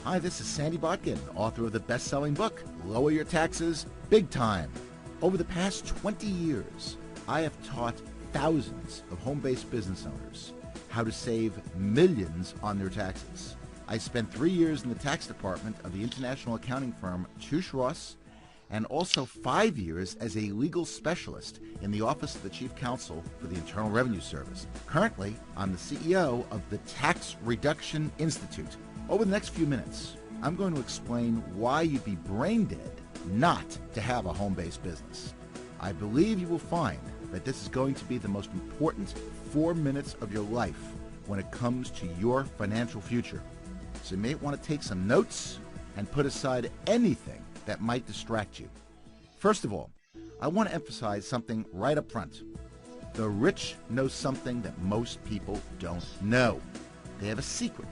Hi, this is Sandy Botkin, author of the best-selling book, Lower Your Taxes Big Time. Over the past 20 years, I have taught thousands of home-based business owners how to save millions on their taxes. I spent 3 years in the tax department of the international accounting firm Touche Ross, and also 5 years as a legal specialist in the Office of the Chief Counsel for the Internal Revenue Service. Currently, I'm the CEO of the Tax Reduction Institute. Over the next few minutes, I'm going to explain why you'd be brain dead not to have a home-based business. I believe you will find that this is going to be the most important 4 minutes of your life when it comes to your financial future. So you may want to take some notes and put aside anything that might distract you. First of all, I want to emphasize something right up front. The rich know something that most people don't know. They have a secret.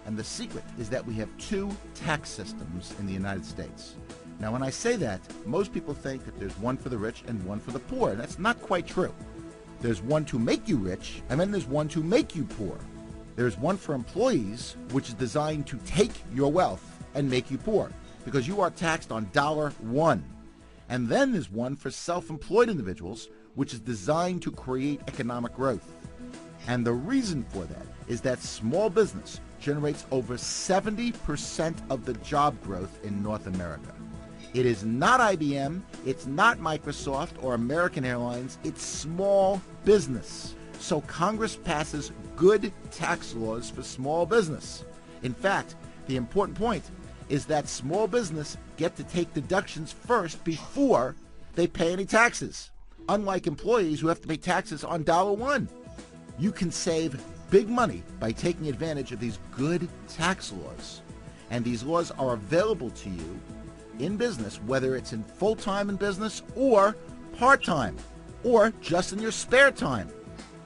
And the secret is that we have 2 tax systems in the United States. Now, when I say that, most people think that there's one for the rich and one for the poor, and that's not quite true. There's one to make you rich, and then there's one to make you poor. There's one for employees, which is designed to take your wealth and make you poor, because you are taxed on $1. And then there's one for self-employed individuals, which is designed to create economic growth. And the reason for that is that small business generates over 70% of the job growth in North America. It is not IBM, it's not Microsoft or American Airlines, it's small business. So Congress passes good tax laws for small business. In fact, the important point is that small business get to take deductions first before they pay any taxes, unlike employees who have to pay taxes on $1. You can save big money by taking advantage of these good tax laws. And these laws are available to you in business, whether it's in full-time in business or part-time or just in your spare time.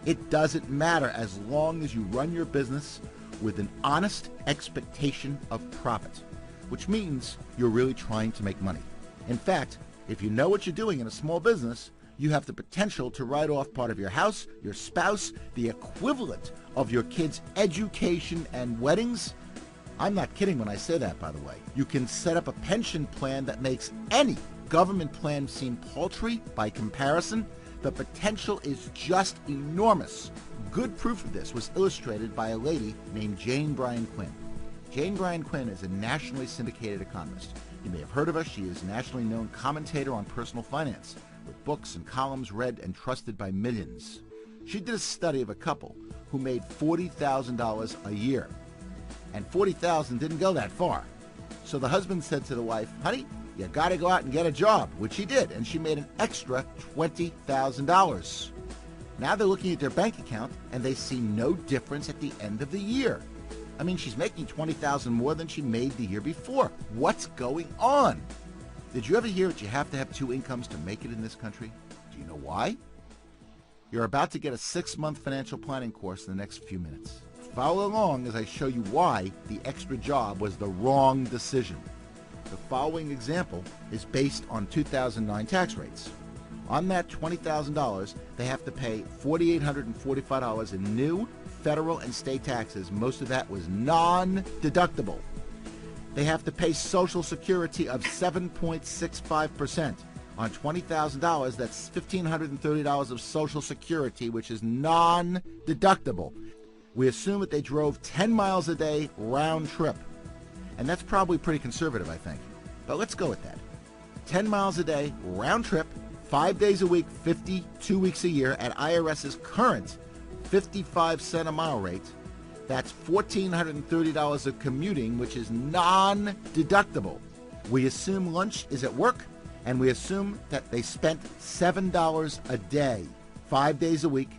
It doesn't matter as long as you run your business with an honest expectation of profit, which means you're really trying to make money. In fact, if you know what you're doing in a small business, you have the potential to write off part of your house, your spouse, the equivalent of your kids' education and weddings. I'm not kidding when I say that, by the way. You can set up a pension plan that makes any government plan seem paltry by comparison. The potential is just enormous. Good proof of this was illustrated by a lady named Jane Bryan Quinn. Jane Bryan Quinn is a nationally syndicated economist. You may have heard of her. She is a nationally known commentator on personal finance, with books and columns read and trusted by millions. She did a study of a couple who made $40,000 a year. And $40,000 didn't go that far. So the husband said to the wife, honey, you got to go out and get a job, which she did, and she made an extra $20,000. Now they're looking at their bank account, and they see no difference at the end of the year. I mean, she's making $20,000 more than she made the year before. What's going on? Did you ever hear that you have to have 2 incomes to make it in this country? Do you know why? You're about to get a 6-month financial planning course in the next few minutes. Follow along as I show you why the extra job was the wrong decision. The following example is based on 2009 tax rates. On that $20,000, they have to pay $4,845 in new federal and state taxes. Most of that was non-deductible. They have to pay Social Security of 7.65%. On $20,000, that's $1,530 of Social Security, which is non-deductible. We assume that they drove 10 miles a day round trip. And that's probably pretty conservative, I think. But let's go with that. 10 miles a day round trip, 5 days a week, 52 weeks a year at IRS's current 55-cent a mile rate. That's $1,430 of commuting, which is non-deductible. We assume lunch is at work, and we assume that they spent $7 a day, 5 days a week,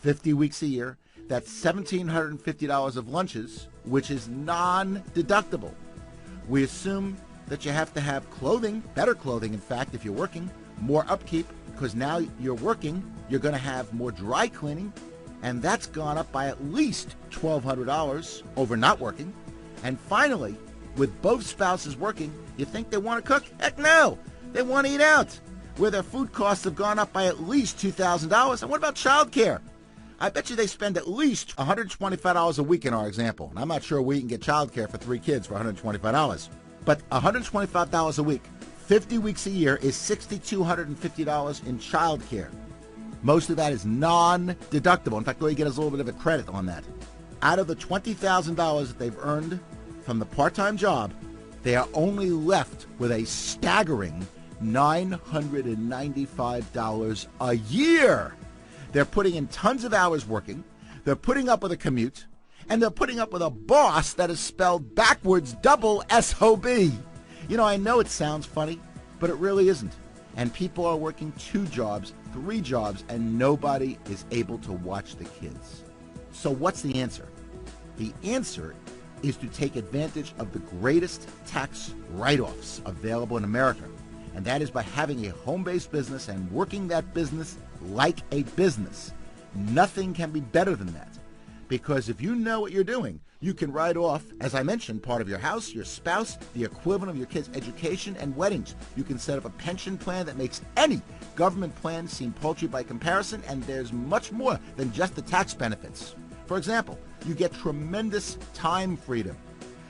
50 weeks a year. That's $1,750 of lunches, which is non-deductible. We assume that you have to have clothing, better clothing, in fact, if you're working, more upkeep, because now you're working, you're going to have more dry cleaning, and that's gone up by at least $1,200 over not working. And finally, with both spouses working, you think they want to cook? Heck no! They want to eat out, where their food costs have gone up by at least $2,000. And what about childcare? I bet you they spend at least $125 a week in our example. And I'm not sure we can get childcare for 3 kids for $125. But $125 a week, 50 weeks a year is $6,250 in childcare. Most of that is non-deductible. In fact, all you get is a little bit of a credit on that. Out of the $20,000 that they've earned from the part-time job, they are only left with a staggering $995 a year. They're putting in tons of hours working, they're putting up with a commute, and they're putting up with a boss that is spelled backwards double S-O-B. You know, I know it sounds funny, but it really isn't. And people are working 2 jobs, 3 jobs, and nobody is able to watch the kids. So what's the answer? The answer is to take advantage of the greatest tax write-offs available in America. And that is by having a home-based business and working that business like a business. Nothing can be better than that. Because if you know what you're doing, you can write off, as I mentioned, part of your house, your spouse, the equivalent of your kids' education and weddings. You can set up a pension plan that makes any government plan seem paltry by comparison, and there's much more than just the tax benefits. For example, you get tremendous time freedom.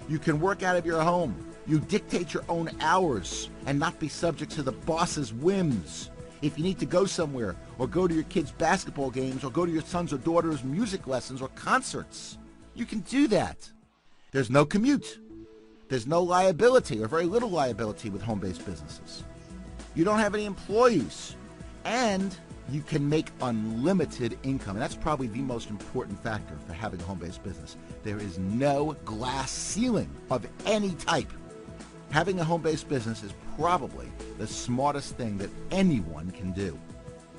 You can work out of your home. You dictate your own hours and not be subject to the boss's whims. If you need to go somewhere or go to your kids' basketball games or go to your son's or daughter's music lessons or concerts, you can do that. There's no commute. There's no liability or very little liability with home-based businesses. You don't have any employees. And you can make unlimited income. And that's probably the most important factor for having a home-based business. There is no glass ceiling of any type. Having a home-based business is probably the smartest thing that anyone can do.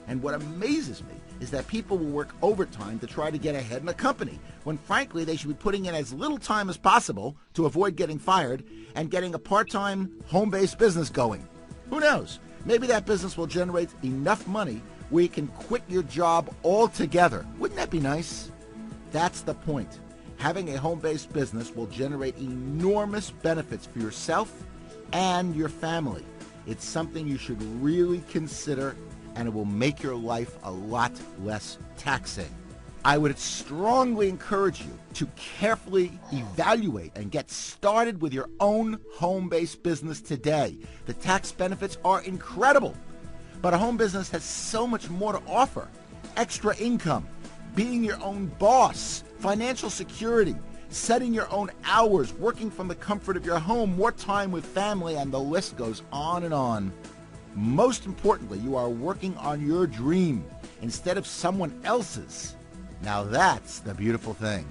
And what amazes me is that people will work overtime to try to get ahead in a company, when frankly they should be putting in as little time as possible to avoid getting fired and getting a part-time home-based business going. Who knows? Maybe that business will generate enough money where you can quit your job altogether. Wouldn't that be nice? That's the point. Having a home-based business will generate enormous benefits for yourself and your family. It's something you should really consider, and it will make your life a lot less taxing. I would strongly encourage you to carefully evaluate and get started with your own home-based business today. The tax benefits are incredible, but a home business has so much more to offer. Extra income, being your own boss, financial security, setting your own hours, working from the comfort of your home, more time with family, and the list goes on and on. Most importantly, you are working on your dream instead of someone else's. Now that's the beautiful thing.